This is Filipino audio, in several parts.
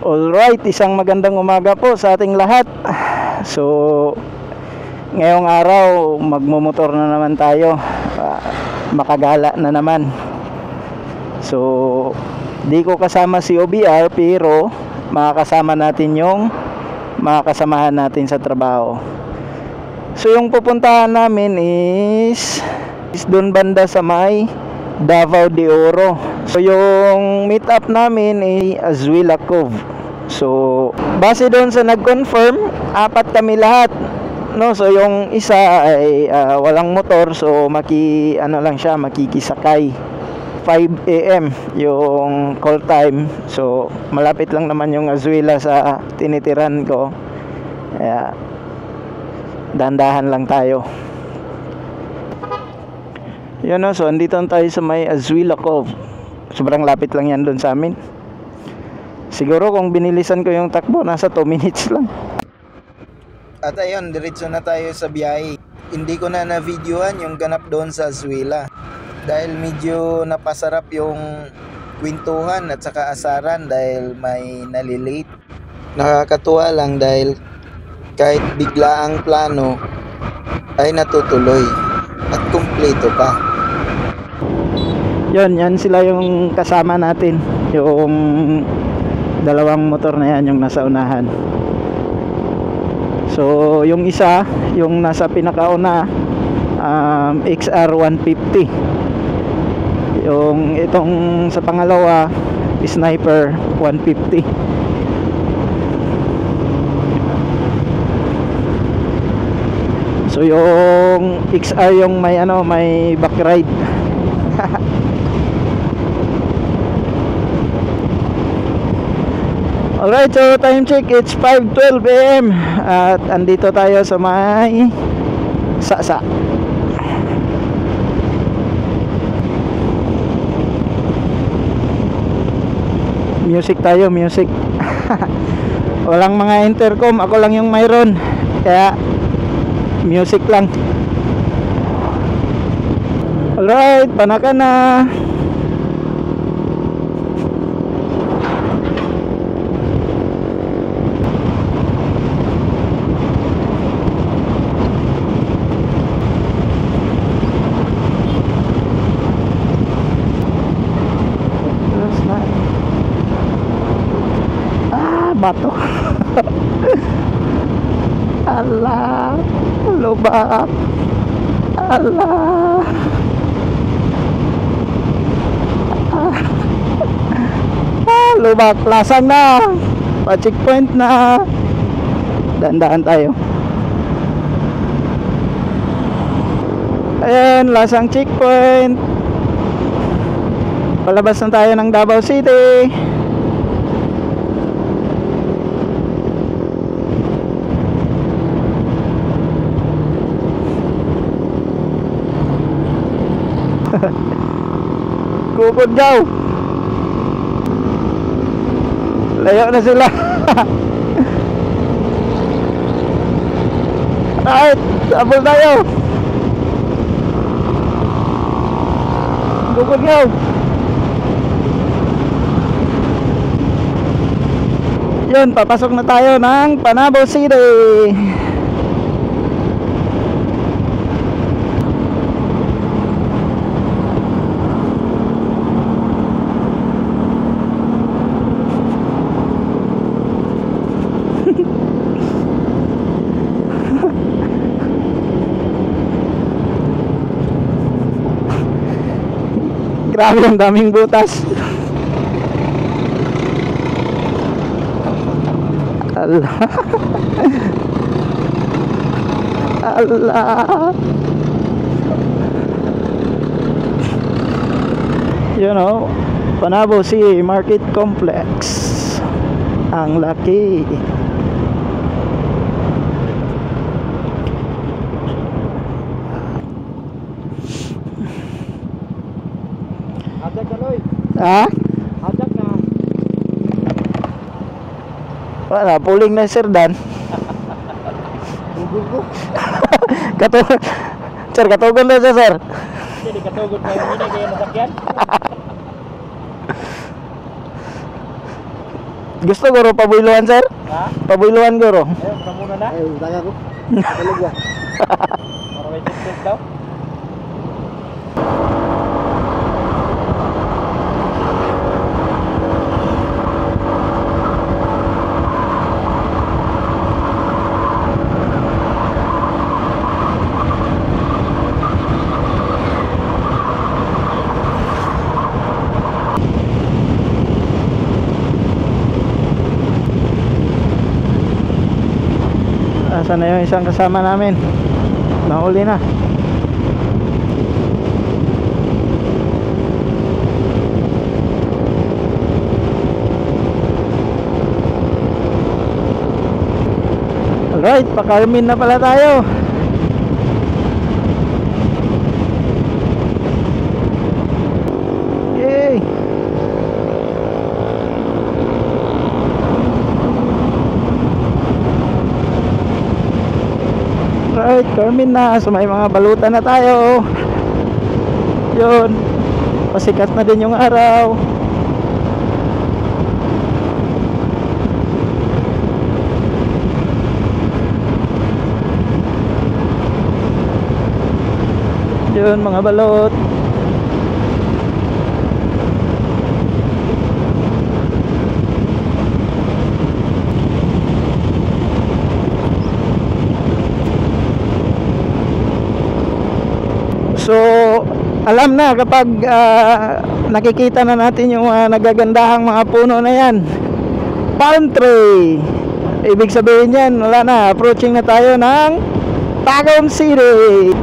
Alright, isang magandang umaga po sa ating lahat. So, ngayong araw, magmumotor na naman tayo. Makagala na naman. So, di ko kasama si OBR, pero makakasama natin yung mga kasamahan natin sa trabaho. So, yung pupuntahan namin is doon banda sa may Davao de Oro. So yung meet up namin ay Azuela Cove. So base doon sa nag-confirm, 4 kami lahat. No, so yung isa ay walang motor, so makikisakay. 5 AM yung call time. So malapit lang naman yung Azuela sa tinitiran ko. Kaya dandahan lang tayo. Yun, no? So andito tayo sa may Azuela Cove. Sobrang lapit lang yan doon sa amin. Siguro kung binilisan ko yung takbo, nasa 2 minutes lang. At ayun, diretso na tayo sa biyahe. Hindi ko na na-videoan yung ganap doon sa Azuela, dahil medyo napasarap yung kwentuhan at saka asaran dahil may nalilate. Nakakatuwa lang dahil kahit bigla ang plano ay natutuloy at kumpleto pa. Yan sila yung kasama natin. Yung dalawang motor na yan yung nasa unahan. So yung isa, yung nasa pinakauna, XR 150. Yung itong sa pangalawa, Sniper 150. So yung XR yung may back ride. Alright, so time check, it's 5:12 AM at andito tayo sa may Sasa. Music tayo, music. Walang mga intercom, ako lang yung mayroon. Kaya music lang. Alright, panaka na. Bato. Allah, lubak. Allah. Lubak, lasang na. Pa-checkpoint na. Dandaan tayo. Ayan, lasang checkpoint. Palabas na tayo ng Davao City. Kukod daw. Layo na sila. Right, abol tayo. Kukod daw. Yun, papasok na tayo ng Panabo City. Grabe, ang daming butas. Allah. Allah. You know, Panabo City Market Complex. Ang laki. Adak ka, Loy. Ha? Adak na. Wala, puling na Sir Dan. Google ko. Katugon. Sir, katugon na siya, sir. Jadi katugon pa yung hindi kaya nasakyan. Gusto guro pabuyluhan, sir? Ha? Pabuyluhan guro. Ayun, ka muna na. Ay, utang ako. Talaga. Para may tiktok daw. Asan na yung isang kasama namin? Nahuli na. Alright, pa-Carmen na pala tayo. Yay! Right, Carmen na. So may mga balutan na tayo. Yun. Pasikat na din yung araw. Yun, mga balot. So, alam na kapag nakikita na natin yung nagagandahang mga puno na yan, palm tree, ibig sabihin yan, wala na, approaching na tayo ng Tacom City.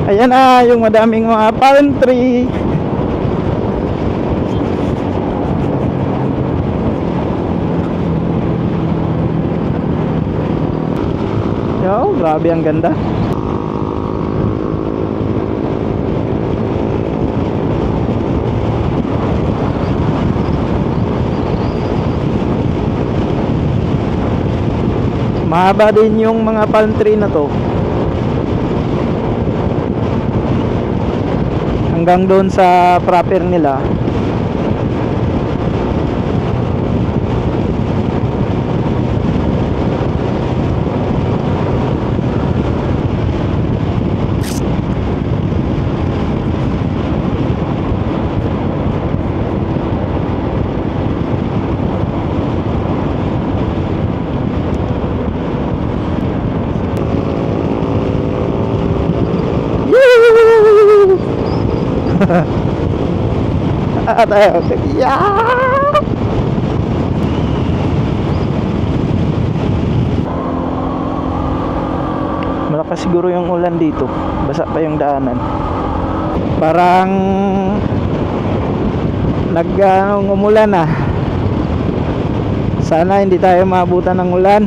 Ayan na yung madaming mga palm tree. Yo, grabe ang ganda. Mahaba din yung mga palm tree na to. Hanggang doon sa proper nila. Yeah! Malakas siguro yung ulan dito. Basa pa yung daanan. Parang umulan na. Sana hindi tayo maabutan ng ulan.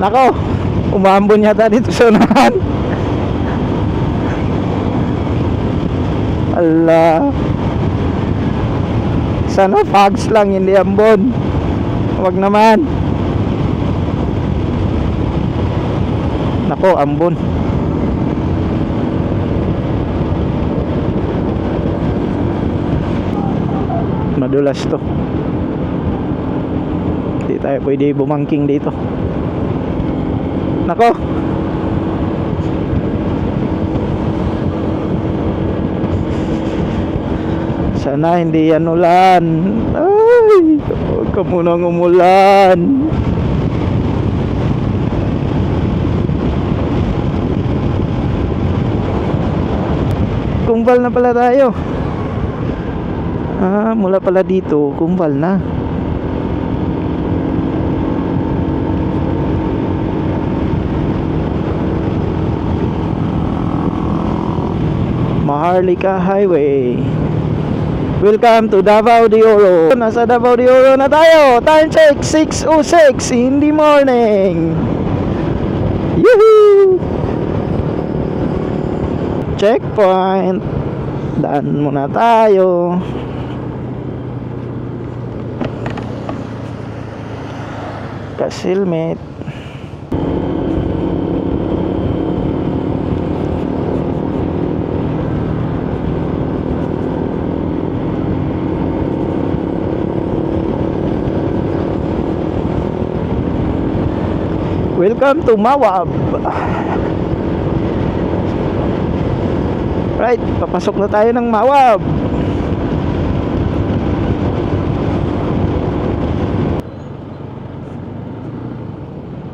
Nako, umambon yata dito sa unahan. Allah. Sana fogs lang, hindi ambon. Wag naman. Nako, ambon. Madulas to. Hindi tayo pwede bumangking dito. Nako. Sana hindi yan ulan. Ay, huwag ka munang umulan. Kumbal na pala tayo. Mula pala dito, kumbal na. Maharlika Highway. Welcome to Davao de Oro. Nasa Davao de Oro na tayo. Time check 6:06 in the morning. Yehoo! Checkpoint. Daan muna tayo. Kasilmet. Welcome to Mawab. Right, papasok na tayo ng Mawab.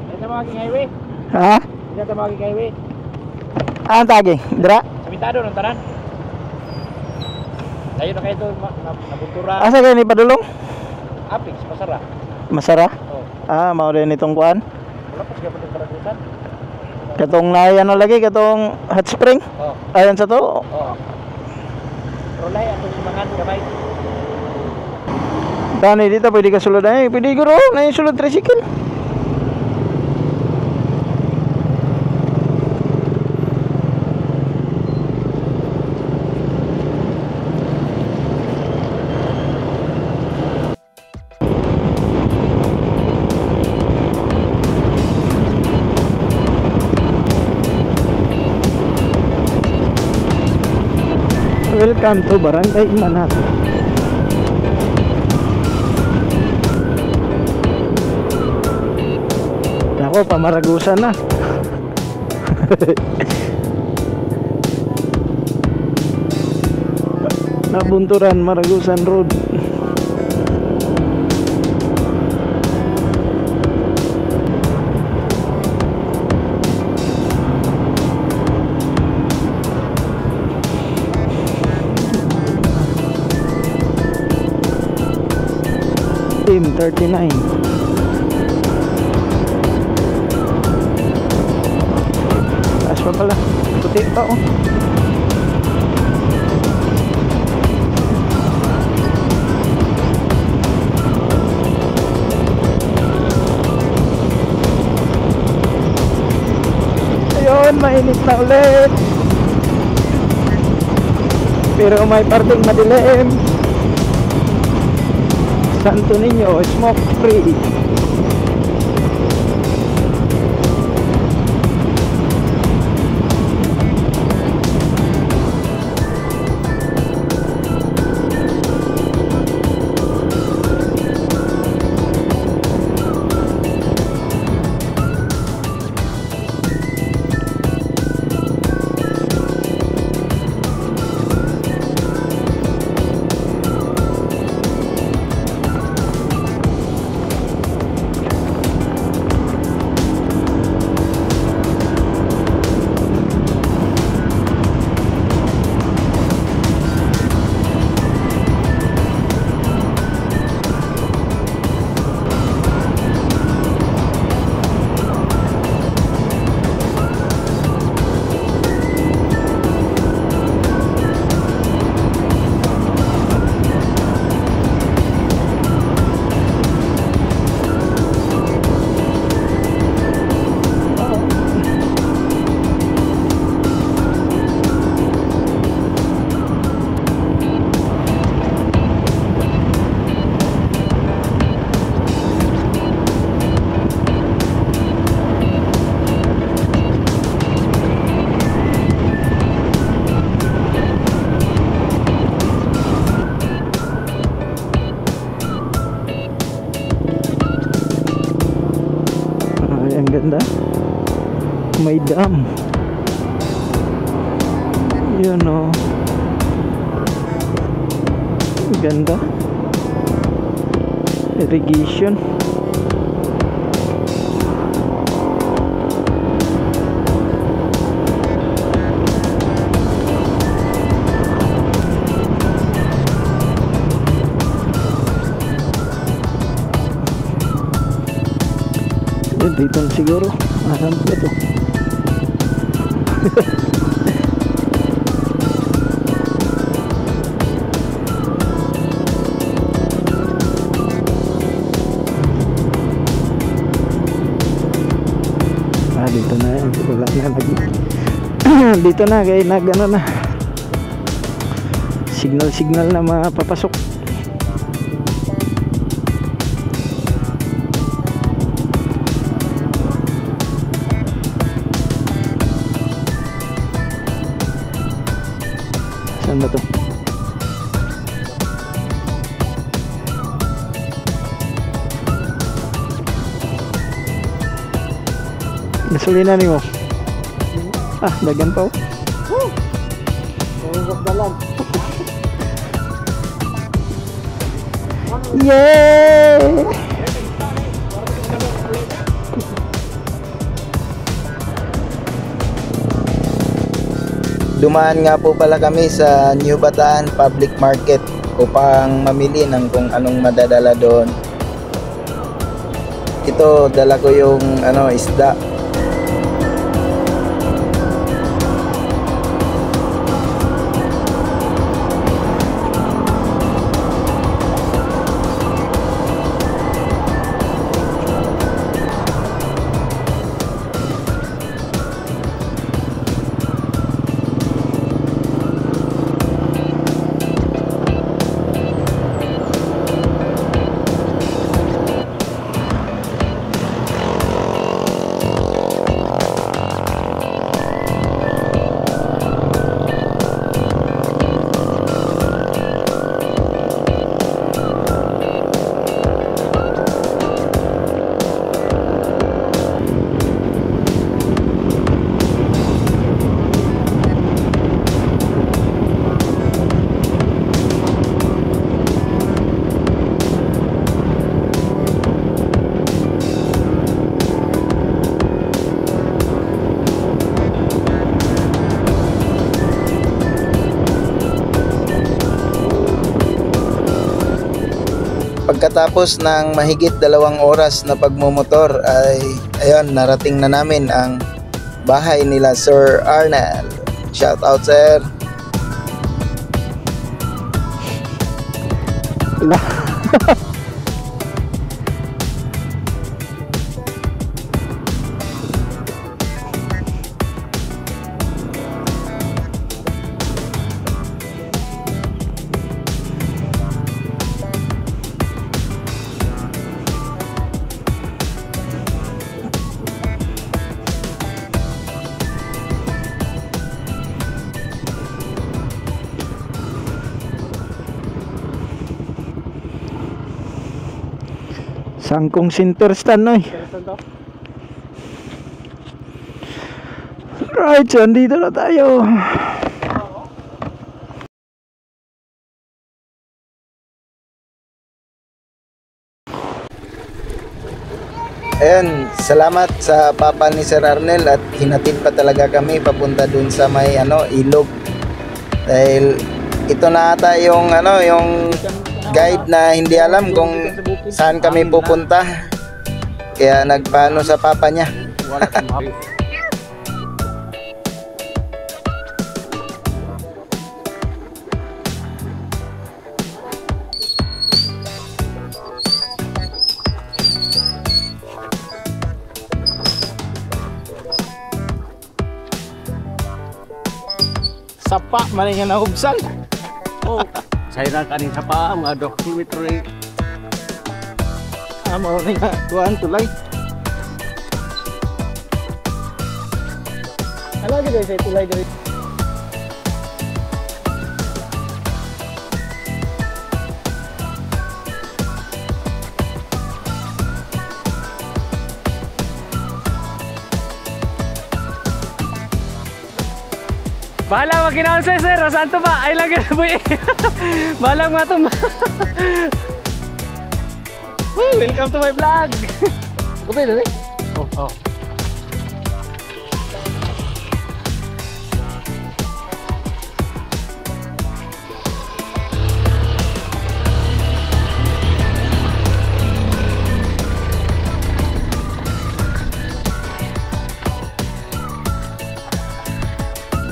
Yan ang magiging highway. Ha? Yan ang magiging highway. Ah, tagi. Dra. Samitado ng tanan. Tayo na kayo doon, nabuntura. Asa kayo ni Padulong? Apix, masara. Masara? Oh. Ah, mao rin itong kuan. Wala pa siya pa ng kalagusan. Katong na ano lagi, katong hot spring. Oh. Ayan sa to. Oh. Rolay atong simangan gamay. Dani dito pwede ka sulod ay, pwede guro na yung sulod tricycle. Welcome to Barangay Manat. Ako, pamaragusan na. Nabunturan, Maragusan Road. Team 39. Taas pa pala. Puti pa oh. Ayun, mainit na ulit. Pero may parting madilim. Santo Niño, smoke free. Ang ganda, may dam. Yun o, ganda, irrigation. Dito na siguro. Asan ba ito? Dito na yan. Wala na lagi. Dito na kaya nag-ano na. Signal na mapapasok. Saan ba to? Gasolina ni mo. Ah, dagan pa. Nangungkot dalan. Yay! Dumaan nga po pala kami sa New Bataan Public Market upang mamili ng kung anong madadala doon. Ito, dala ko yung isda. Pagkatapos ng mahigit 2 oras na pagmumotor ay ayun, narating na namin ang bahay nila Sir Arnel. Shout out, sir. Sangkong sinterstan noy. Right, so andito na tayo. Ayan, salamat sa papa ni Sir Arnel at hinatid pa talaga kami papunta dun sa may ilog. Dahil ito na ata yung yung guide na hindi alam kung saan kami pupunta. Kaya nagpaano sa papa niya. Sapa man nga nahubsan. Oh, saya na kanin sapa mga 2 kilometro ni. Amo ni nga tuan tulay. Ala gid sa tulay diri. Bahala magkinaon sa sir, saan to ba? Ay lang yan boy. Bahala nga to. Welcome to my vlog. Kupay diri. Oh.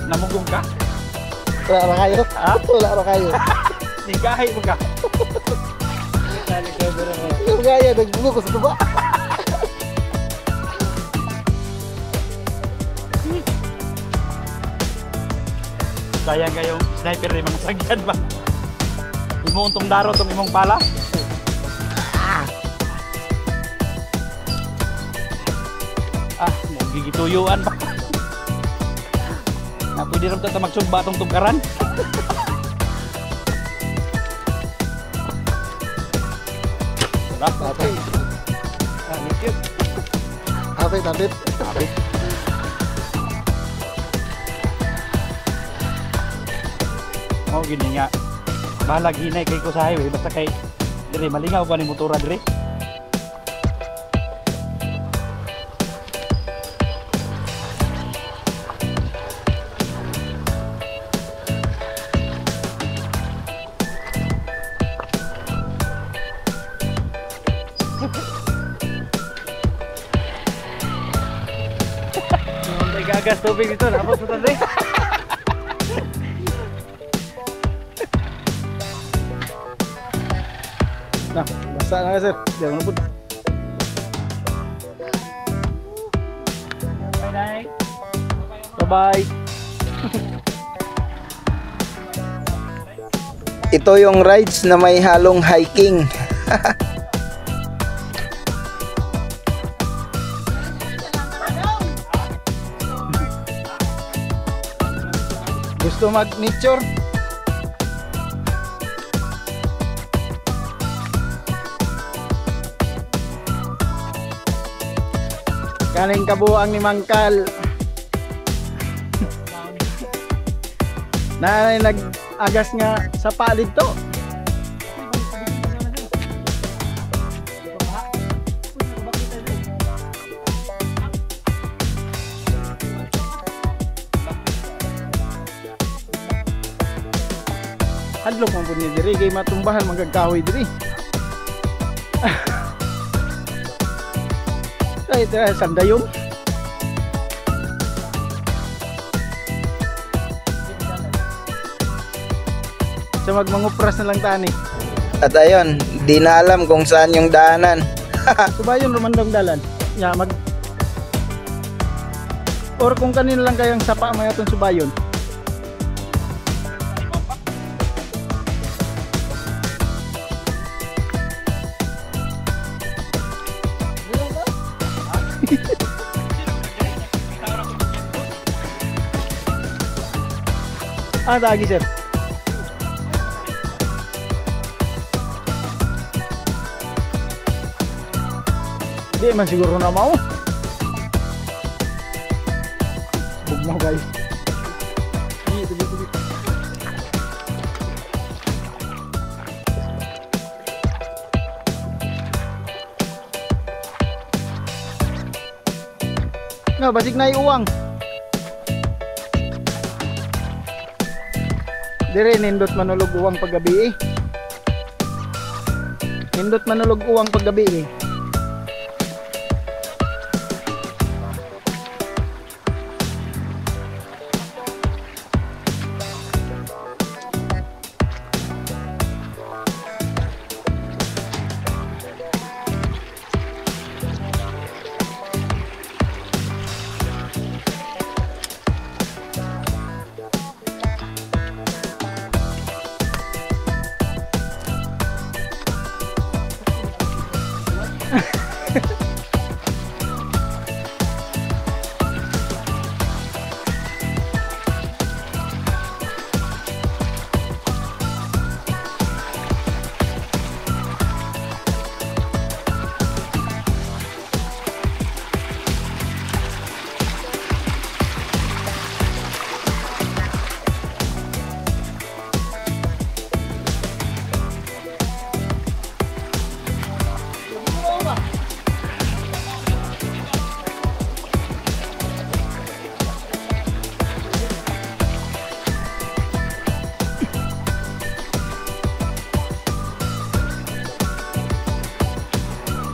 Namugong ka? Wala ra kayo. Wala ra kayo. Nikahay mo ka. Yung gaya nagbugo ko sa tuba. Sayang kayong sniper rin mga sagyan ba? Di mo untong daro itong imong pala. Mo gigituyuan ba? Na pwede rin ito magsugba itong tugkaran. Tapit. Tapit. Tapit. Mao gini nga. Bahala ginay kay ko sa highway basta kay dire malingaw ba ni motora dire. Gagas tubig dito, napos mo tadi. Nah, basa na ka sir. Diyan mo na po. Bye-bye. Ito yung rides na may halong hiking. Gusto mag-nature? Kaning kabuang ni Mangkal. Na nag-agas nga sa palid to. Hadlok man pud ni diri kay matumbahan magagkahoy diri. Ay, tara sandayong. So magmangupras na lang tani. At ayun, di na alam kung saan yung daanan. Subayon rumandong dalan. Ya mag or kung kanino lang kayang sapa may atong subayon. Ah, tagi sir. Di man siguro na mau. Bug mo guys. Dito. No, basig na iuwang. Dire nindot manulog uwang paggabi eh. Nindot manulog uwang paggabi eh.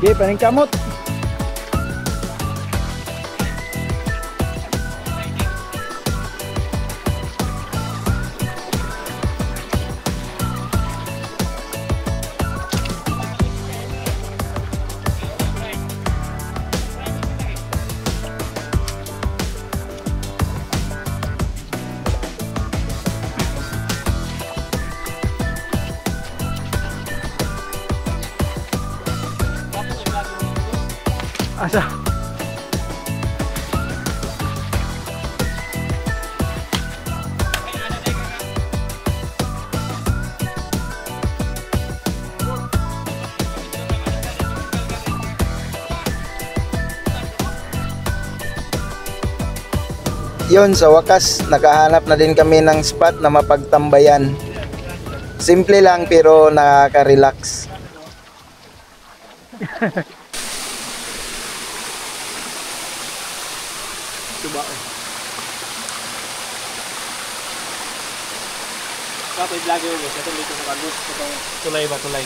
Okay, paning kamot. Asa? Yun, sa wakas nakahanap na din kami ng spot na mapagtambayan. Simple lang pero nakaka-relax. Kapag vlogger mo, sa tuloy ko sa kagus. Tulay ba, tulay?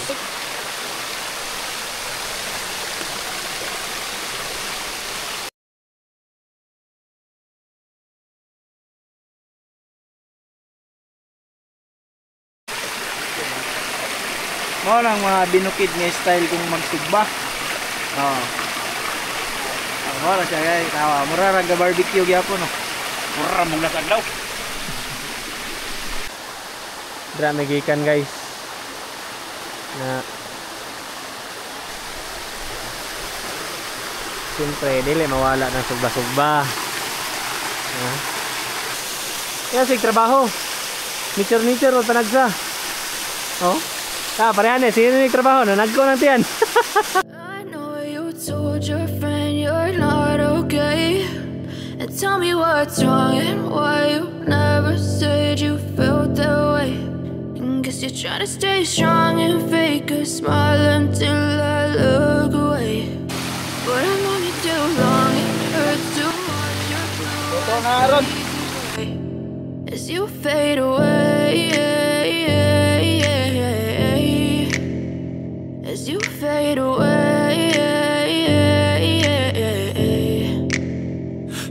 Mo lang mga binukid nga style kung magsugba. Oh. Ang oras siya guys, tawa. Mura ra ga barbecue gyapon no. Mura mong nasaglaw. Drama gikan guys. Na siyempre, dili mawala ng sugba-sugba. Kaya sig trabaho. Nature o panagsa. Oh? Parehan eh. Sino nagtrabaho? Nanagko ng tiyan. I know you told your friend you're not okay. And tell me what's wrong and why you never said you felt that way. And guess you're trying to stay strong and fake a smile until I look away. But I've known you too long, it hurts to watch your blue eyes as you fade away. As you fade away.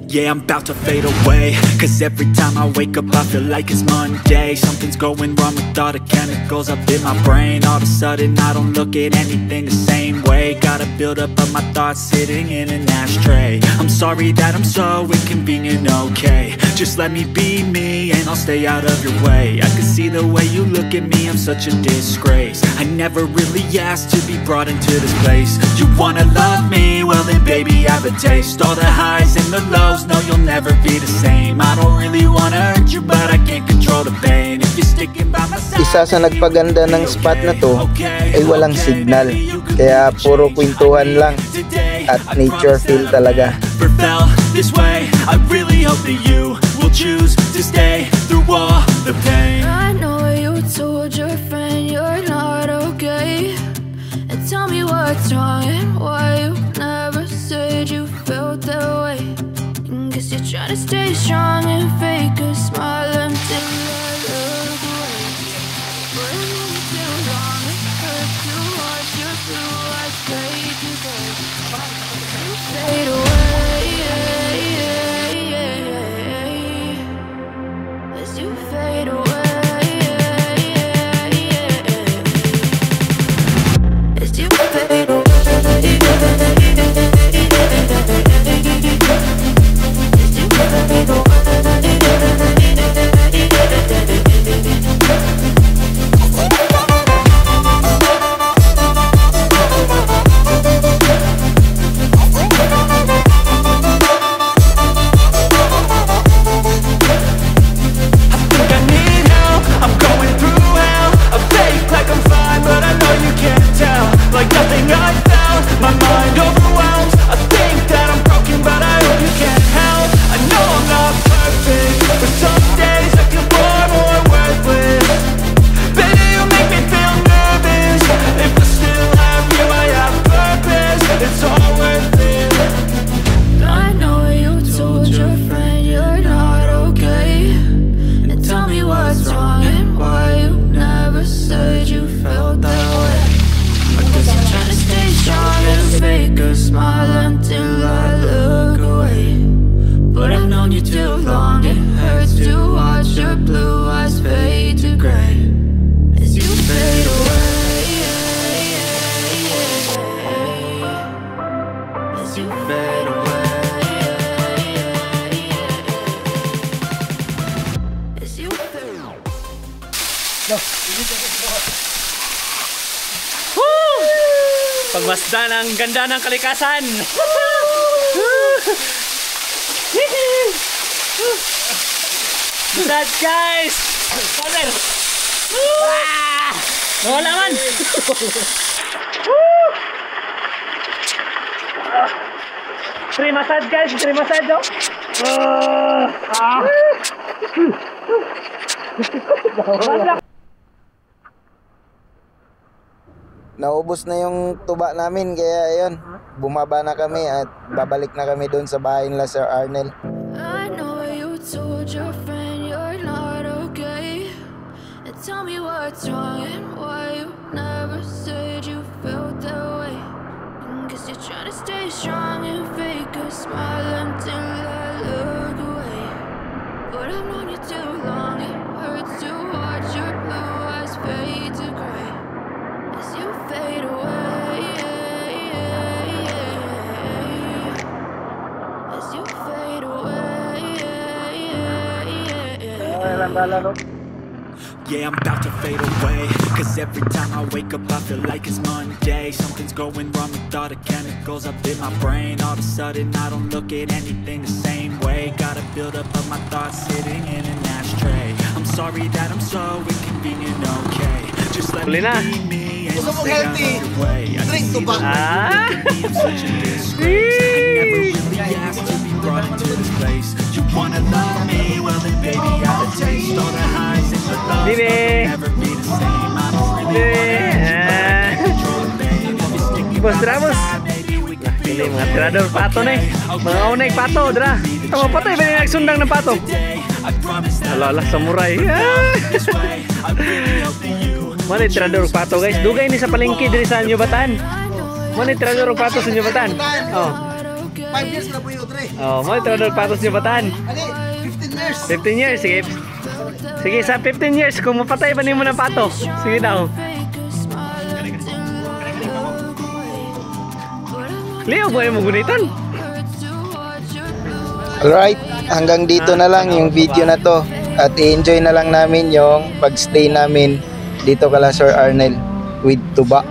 Yeah, I'm about to fade away, cause every time I wake up I feel like it's Monday. Something's going wrong with all the chemicals up in my brain. All of a sudden I don't look at anything the same way. Gotta build up of my thoughts sitting in an ashtray. I'm sorry that I'm so inconvenient, okay. Just let me be me and I'll stay out of your way. I can see the way you look at me, I'm such a disgrace. I never really asked to be brought into this place. You wanna love me? Well then baby I have a taste. All the highs and the lows, no you'll never be the same. I don't really wanna hurt you but I can't control the pain. If you're sticking by my side. Isa sa nagpaganda ng spot na to ay walang signal. Kaya puro kwentuhan lang at nature feel talaga. Felt this way, I really hope that you will choose to stay through all the pain. I know you told your friend you're not okay. And tell me what's wrong and why you never said you felt that way. And guess you're trying to stay strong and fake a smile until I look away. But I know you too long, it hurts to watch your blue eyes fade to gray. You fade away. As you fade away. As you fade away. Pagmasdan ang ganda ng kalikasan. Sad guys. Father. Wala man. Free massage guys, free massage oh. naubos na yung tuba namin, kaya ayun, bumaba na kami at babalik na kami doon sa bahay nila Sir Arnel. I know you told your friend you're not okay. And tell me what's wrong and why you never said you felt that way. Guess you're trying to stay strong and fake a smile until I look away. But I've known you too long, it hurts to watch your blue eyes fade to gray as you fade away. As you fade away. Yeah, I'm about to fade away, cause every time I wake up I feel like it's Monday. Something's going wrong with all the chemicals up in my brain. All of a sudden I don't look at anything the same way. Got a build up of my thoughts sitting in an ashtray. I'm sorry that I'm so inconvenient, okay. Just let me be me and stay out of your way. I can see the way you look at me, I'm such a disgrace. I never really asked to be brought into this place. You wanna love me, well then baby I have a taste. All the highs and the lows, Bibi. they'll never be the same. I don't really wanna control it, babe. If you stick me Boss by the Ramos. side, maybe we can Ini feel mga it. tirador pato na eh. Mga unay pato, dra. Tama patay ba yung nagsundang ng pato? I promise that Alala, samurai. this way. I really hope that you Mana tirador pato guys. Dugay ni sa palengke diri sa Nyobatan. Mana tirador pato sa Nyobatan. Oh. 5 years na po yung 3. Oh, mana tirador pato sa Nyobatan. Ani, 15 years. 15 years, sige. Sige, sa 15 years, kung mapatay ba niyo ng pato? Sige daw. Leo, buhay mo gunitan? Alright, hanggang dito na lang yung video na to. At i-enjoy na lang namin yung pagstay namin dito kala Sir Arnel with tuba.